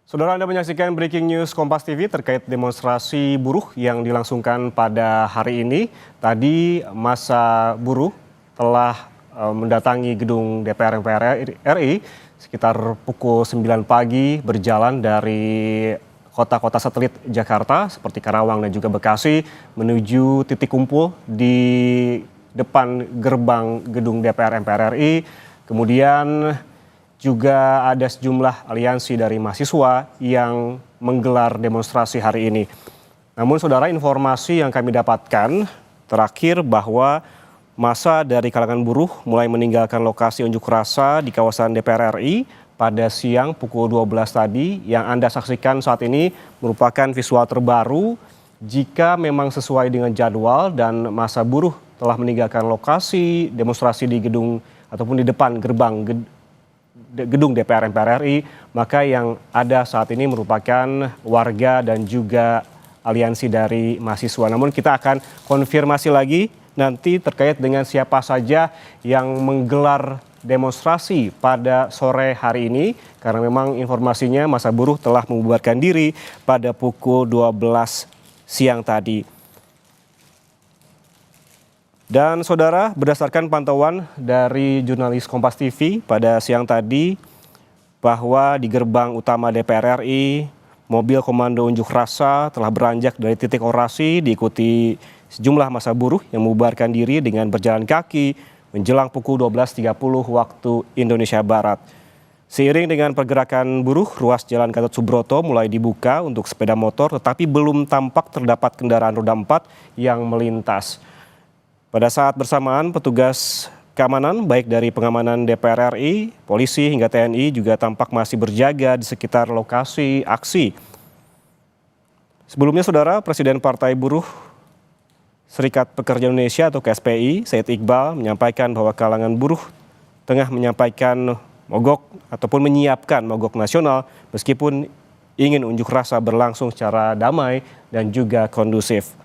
Saudara, Anda menyaksikan Breaking News Kompas TV terkait demonstrasi buruh yang dilangsungkan pada hari ini. Tadi massa buruh telah mendatangi gedung DPR MPR RI sekitar pukul 9 pagi berjalan dari kota-kota satelit Jakarta seperti Karawang dan juga Bekasi menuju titik kumpul di depan gerbang gedung DPR MPR RI. Kemudian juga ada sejumlah aliansi dari mahasiswa yang menggelar demonstrasi hari ini. Namun saudara, informasi yang kami dapatkan terakhir bahwa massa dari kalangan buruh mulai meninggalkan lokasi unjuk rasa di kawasan DPR RI pada siang pukul 12 tadi. Yang Anda saksikan saat ini merupakan visual terbaru jika memang sesuai dengan jadwal dan massa buruh telah meninggalkan lokasi demonstrasi di gedung ataupun di depan gerbang gedung DPR MPR RI, maka yang ada saat ini merupakan warga dan juga aliansi dari mahasiswa. Namun kita akan konfirmasi lagi nanti terkait dengan siapa saja yang menggelar demonstrasi pada sore hari ini, karena memang informasinya massa buruh telah membubarkan diri pada pukul 12 siang tadi. Dan saudara, berdasarkan pantauan dari jurnalis Kompas TV pada siang tadi bahwa di gerbang utama DPR RI, mobil komando unjuk rasa telah beranjak dari titik orasi diikuti sejumlah massa buruh yang membubarkan diri dengan berjalan kaki menjelang pukul 12.30 waktu Indonesia Barat. Seiring dengan pergerakan buruh, ruas Jalan Gatot Subroto mulai dibuka untuk sepeda motor, tetapi belum tampak terdapat kendaraan roda 4 yang melintas. Pada saat bersamaan, petugas keamanan baik dari pengamanan DPR RI, polisi hingga TNI juga tampak masih berjaga di sekitar lokasi aksi. Sebelumnya saudara, Presiden Partai Buruh Serikat Pekerja Indonesia atau KSPI, Said Iqbal menyampaikan bahwa kalangan buruh tengah menyampaikan mogok ataupun menyiapkan mogok nasional meskipun ingin unjuk rasa berlangsung secara damai dan juga kondusif.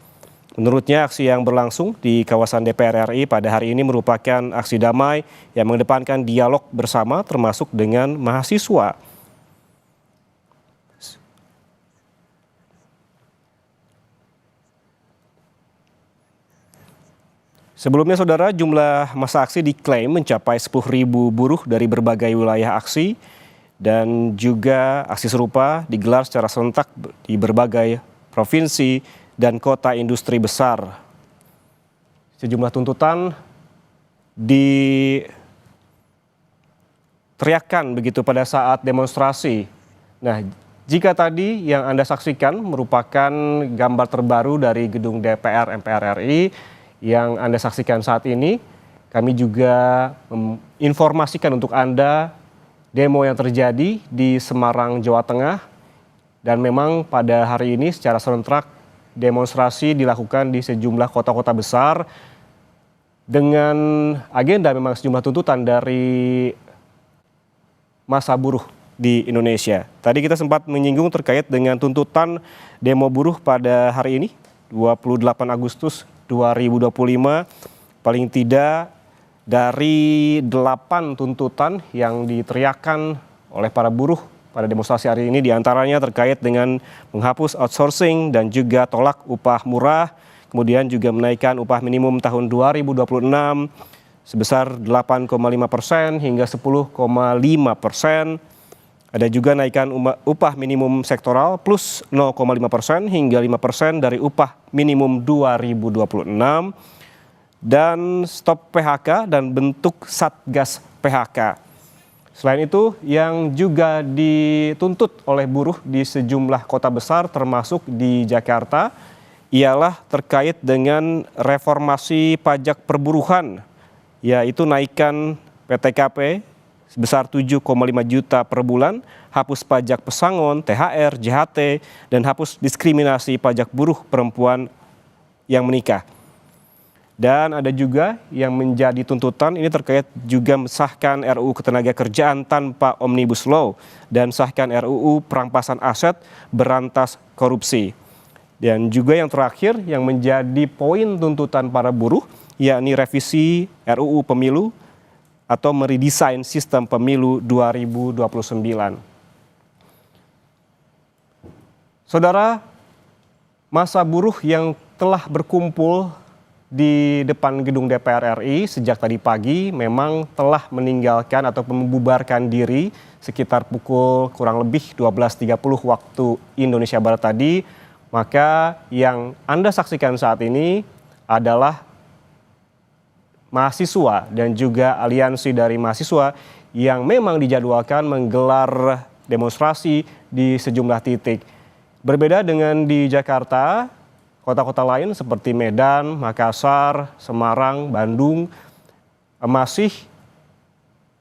Menurutnya, aksi yang berlangsung di kawasan DPR RI pada hari ini merupakan aksi damai yang mengedepankan dialog bersama termasuk dengan mahasiswa. Sebelumnya saudara, jumlah massa aksi diklaim mencapai 10.000 buruh dari berbagai wilayah aksi dan juga aksi serupa digelar secara serentak di berbagai provinsi dan kota industri besar. Sejumlah tuntutan diteriakkan begitu pada saat demonstrasi. Nah, jika tadi yang Anda saksikan merupakan gambar terbaru dari gedung DPR MPR RI yang Anda saksikan saat ini, kami juga menginformasikan untuk Anda demo yang terjadi di Semarang, Jawa Tengah. Dan memang pada hari ini secara serentak demonstrasi dilakukan di sejumlah kota-kota besar dengan agenda memang sejumlah tuntutan dari massa buruh di Indonesia. Tadi kita sempat menyinggung terkait dengan tuntutan demo buruh pada hari ini, 28 Agustus 2025, paling tidak dari 8 tuntutan yang diteriakkan oleh para buruh pada demonstrasi hari ini, diantaranya terkait dengan menghapus outsourcing dan juga tolak upah murah, kemudian juga menaikkan upah minimum tahun 2026 sebesar 8,5% hingga 10,5%. Ada juga naikkan upah minimum sektoral plus 0,5% hingga 5% dari upah minimum 2026 dan stop PHK dan bentuk Satgas PHK. Selain itu, yang juga dituntut oleh buruh di sejumlah kota besar termasuk di Jakarta ialah terkait dengan reformasi pajak perburuhan, yaitu naikkan PTKP sebesar 7,5 juta per bulan, hapus pajak pesangon, THR, JHT, dan hapus diskriminasi pajak buruh perempuan yang menikah. Dan ada juga yang menjadi tuntutan ini terkait juga mensahkan RUU Ketenagakerjaan tanpa Omnibus Law dan sahkan RUU Perampasan Aset Berantas Korupsi. Dan juga yang terakhir yang menjadi poin tuntutan para buruh yakni revisi RUU Pemilu atau meredesain sistem pemilu 2029. Saudara, massa buruh yang telah berkumpul di depan gedung DPR RI sejak tadi pagi memang telah meninggalkan atau membubarkan diri sekitar pukul kurang lebih 12.30 waktu Indonesia Barat tadi. Maka yang Anda saksikan saat ini adalah mahasiswa dan juga aliansi dari mahasiswa yang memang dijadwalkan menggelar demonstrasi di sejumlah titik. Berbeda dengan di Jakarta, kota-kota lain seperti Medan, Makassar, Semarang, Bandung, masih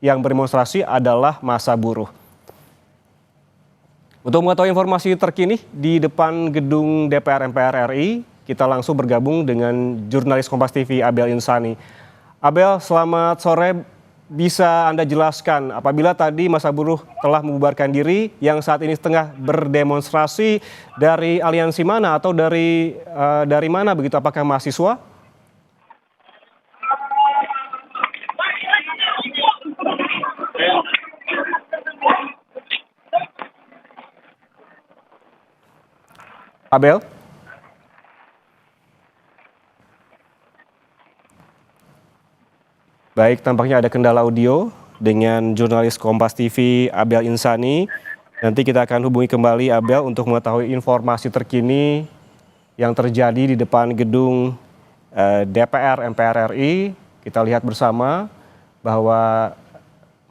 yang berdemonstrasi adalah massa buruh. Untuk mengetahui informasi terkini di depan gedung DPR MPR RI, kita langsung bergabung dengan jurnalis Kompas TV Abel Insani. Abel, selamat sore. Bisa Anda jelaskan apabila tadi massa buruh telah membubarkan diri yang saat ini tengah berdemonstrasi dari aliansi mana atau dari mana begitu? Apakah mahasiswa? Abel? Baik, tampaknya ada kendala audio dengan jurnalis Kompas TV Abel Insani. Nanti kita akan hubungi kembali Abel untuk mengetahui informasi terkini yang terjadi di depan gedung DPR MPR RI. Kita lihat bersama bahwa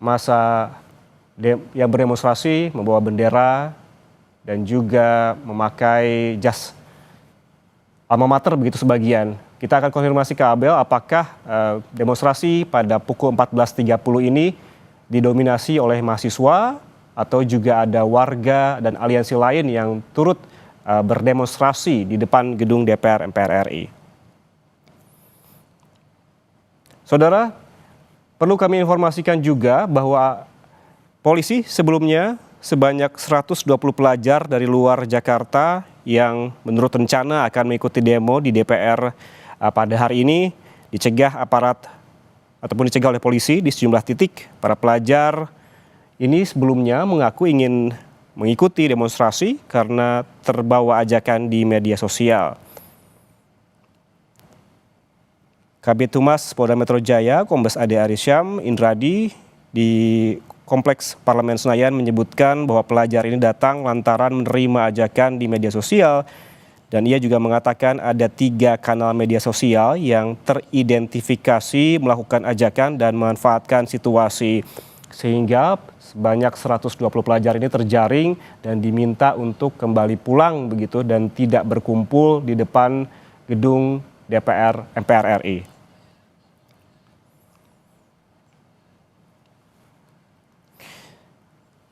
massa yang berdemonstrasi membawa bendera dan juga memakai jas alma mater begitu sebagian. Kita akan konfirmasi ke Abel apakah demonstrasi pada pukul 14.30 ini didominasi oleh mahasiswa atau juga ada warga dan aliansi lain yang turut berdemonstrasi di depan gedung DPR MPR RI. Saudara, perlu kami informasikan juga bahwa polisi sebelumnya sebanyak 120 pelajar dari luar Jakarta yang menurut rencana akan mengikuti demo di DPR pada hari ini dicegah aparat ataupun dicegah oleh polisi di sejumlah titik. Para pelajar ini sebelumnya mengaku ingin mengikuti demonstrasi karena terbawa ajakan di media sosial. Kabid Humas Polda Metro Jaya, Kombes Ade Arisyam Indradi di Kompleks Parlemen Senayan menyebutkan bahwa pelajar ini datang lantaran menerima ajakan di media sosial. Dan ia juga mengatakan ada 3 kanal media sosial yang teridentifikasi melakukan ajakan dan memanfaatkan situasi. Sehingga sebanyak 120 pelajar ini terjaring dan diminta untuk kembali pulang begitu dan tidak berkumpul di depan gedung DPR MPR RI.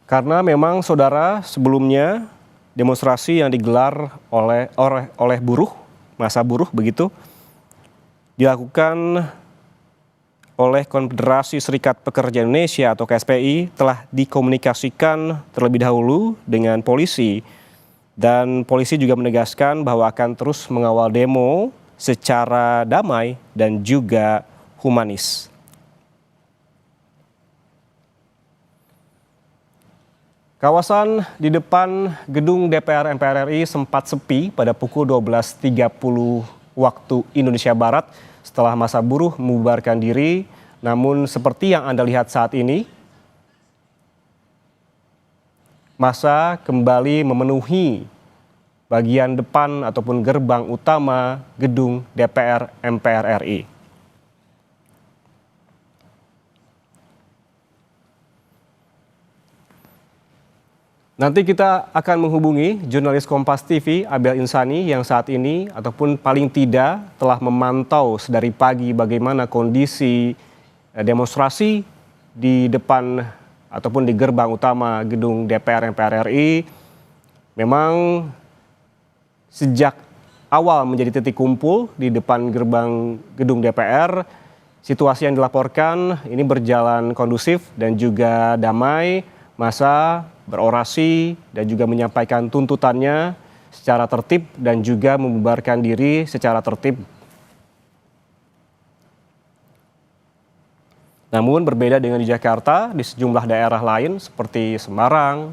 Karena memang saudara sebelumnya demonstrasi yang digelar oleh buruh, massa buruh begitu, dilakukan oleh Konfederasi Serikat Pekerja Indonesia atau KSPI telah dikomunikasikan terlebih dahulu dengan polisi. Dan polisi juga menegaskan bahwa akan terus mengawal demo secara damai dan juga humanis. Kawasan di depan gedung DPR MPR RI sempat sepi pada pukul 12.30 waktu Indonesia Barat setelah massa buruh membubarkan diri. Namun seperti yang Anda lihat saat ini, massa kembali memenuhi bagian depan ataupun gerbang utama gedung DPR MPR RI. Nanti kita akan menghubungi jurnalis Kompas TV Abel Insani yang saat ini ataupun paling tidak telah memantau sedari pagi bagaimana kondisi demonstrasi di depan ataupun di gerbang utama gedung DPR MPR RI. Memang sejak awal menjadi titik kumpul di depan gerbang gedung DPR, situasi yang dilaporkan ini berjalan kondusif dan juga damai. Massa berorasi dan juga menyampaikan tuntutannya secara tertib dan juga membubarkan diri secara tertib. Namun berbeda dengan di Jakarta, di sejumlah daerah lain seperti Semarang,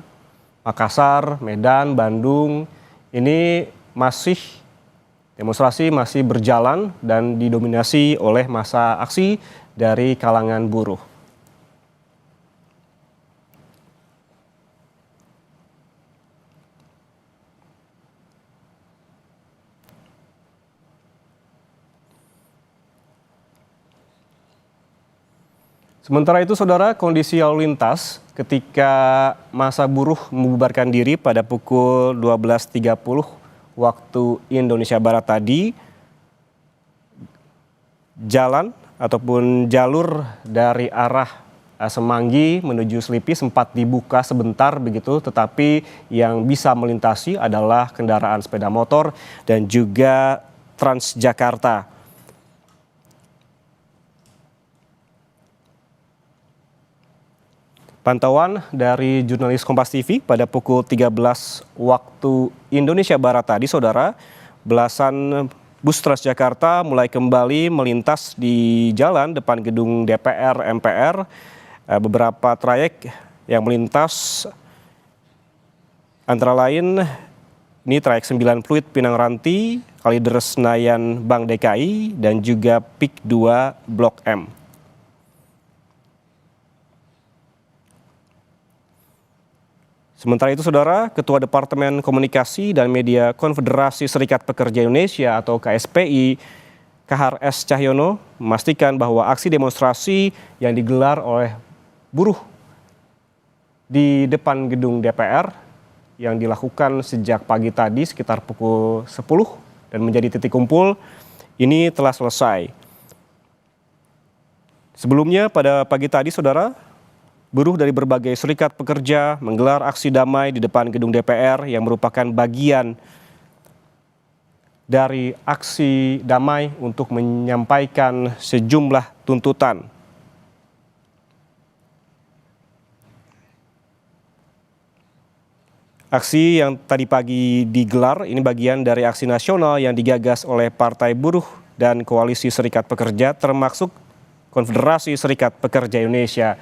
Makassar, Medan, Bandung, ini demonstrasi masih berjalan dan didominasi oleh massa aksi dari kalangan buruh. Sementara itu, Saudara, kondisi lalu lintas ketika massa buruh membubarkan diri pada pukul 12.30 waktu Indonesia Barat tadi, jalan ataupun jalur dari arah Semanggi menuju Selipi sempat dibuka sebentar begitu, tetapi yang bisa melintasi adalah kendaraan sepeda motor dan juga Transjakarta. Pantauan dari jurnalis Kompas TV pada pukul 13 waktu Indonesia Barat tadi, Saudara, belasan bus Transjakarta mulai kembali melintas di jalan depan gedung DPR MPR. Beberapa trayek yang melintas antara lain ini trayek 9 Pluit Pinang Ranti, Kalideres Senayan Bank DKI, dan juga PIK 2 Blok M. Sementara itu, Saudara, Ketua Departemen Komunikasi dan Media Konfederasi Serikat Pekerja Indonesia atau KSPI, Kahar S. Cahyono, memastikan bahwa aksi demonstrasi yang digelar oleh buruh di depan gedung DPR yang dilakukan sejak pagi tadi sekitar pukul 10 dan menjadi titik kumpul ini telah selesai. Sebelumnya pada pagi tadi, Saudara, buruh dari berbagai serikat pekerja menggelar aksi damai di depan gedung DPR yang merupakan bagian dari aksi damai untuk menyampaikan sejumlah tuntutan. Aksi yang tadi pagi digelar ini bagian dari aksi nasional yang digagas oleh Partai Buruh dan Koalisi Serikat Pekerja termasuk Konfederasi Serikat Pekerja Indonesia.